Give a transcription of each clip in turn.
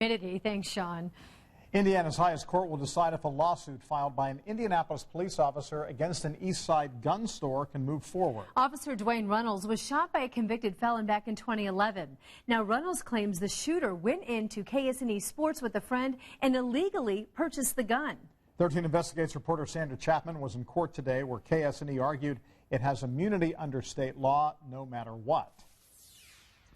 Thanks, Sean. Indiana's highest court will decide if a lawsuit filed by an Indianapolis police officer against an East Side gun store can move forward. Officer Dwayne Runnels was shot by a convicted felon back in 2011. Now, Runnels claims the shooter went into KSNE Sports with a friend and illegally purchased the gun. 13 Investigates reporter Sandra Chapman was in court today where KSNE argued it has immunity under state law no matter what.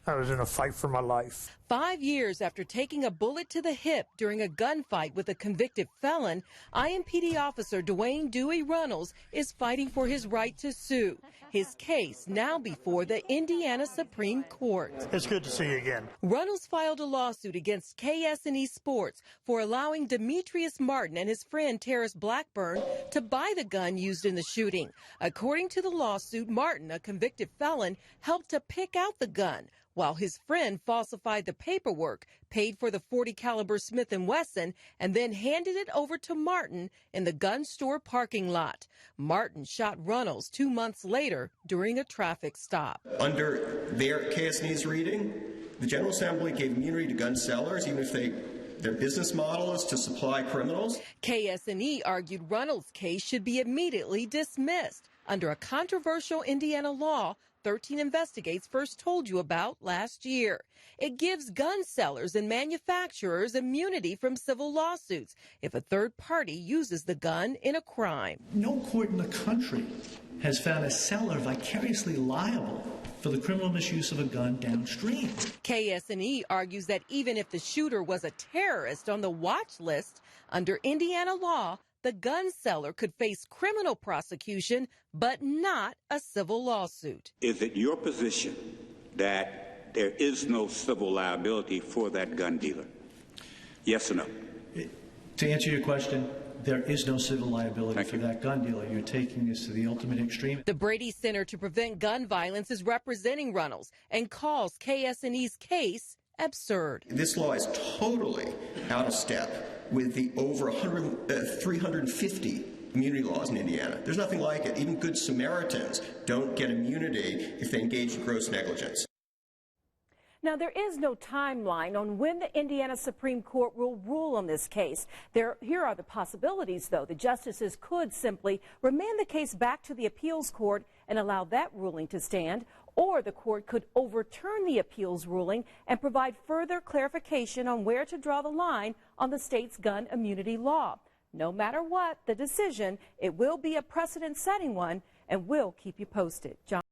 I was in a fight for my life. 5 years after taking a bullet to the hip during a gunfight with a convicted felon, IMPD officer Dwayne Dewey Runnels is fighting for his right to sue. His case now before the Indiana Supreme Court. It's good to see you again. Runnels filed a lawsuit against KSNE Sports for allowing Demetrius Martin and his friend Terrence Blackburn to buy the gun used in the shooting. According to the lawsuit, Martin, a convicted felon, helped to pick out the gun, while his friend falsified the paperwork, paid for the .40 caliber Smith & Wesson, and then handed it over to Martin in the gun store parking lot. Martin shot Runnels 2 months later during a traffic stop. Under their KSNE's reading, the General Assembly gave immunity to gun sellers, even if their business model is to supply criminals. KSNE argued Runnels' case should be immediately dismissed under a controversial Indiana law 13 Investigates first told you about last year. It gives gun sellers and manufacturers immunity from civil lawsuits if a third party uses the gun in a crime. No court in the country has found a seller vicariously liable for the criminal misuse of a gun downstream. KSNE argues that even if the shooter was a terrorist on the watch list, under Indiana law, the gun seller could face criminal prosecution, but not a civil lawsuit. Is it your position that there is no civil liability for that gun dealer? Yes or no? To answer your question, there is no civil liability for that gun dealer. You're taking this to the ultimate extreme. The Brady Center to Prevent Gun Violence is representing Runnels and calls KSNE's case absurd. This law is totally out of step with the over 350 immunity laws in Indiana. There's nothing like it. Even Good Samaritans don't get immunity if they engage in gross negligence. Now, there is no timeline on when the Indiana Supreme Court will rule on this case. Here are the possibilities, though. The justices could simply remand the case back to the appeals court and allow that ruling to stand, or the court could overturn the appeals ruling and provide further clarification on where to draw the line on the state's gun immunity law. No matter what the decision, it will be a precedent-setting one, and we'll keep you posted. John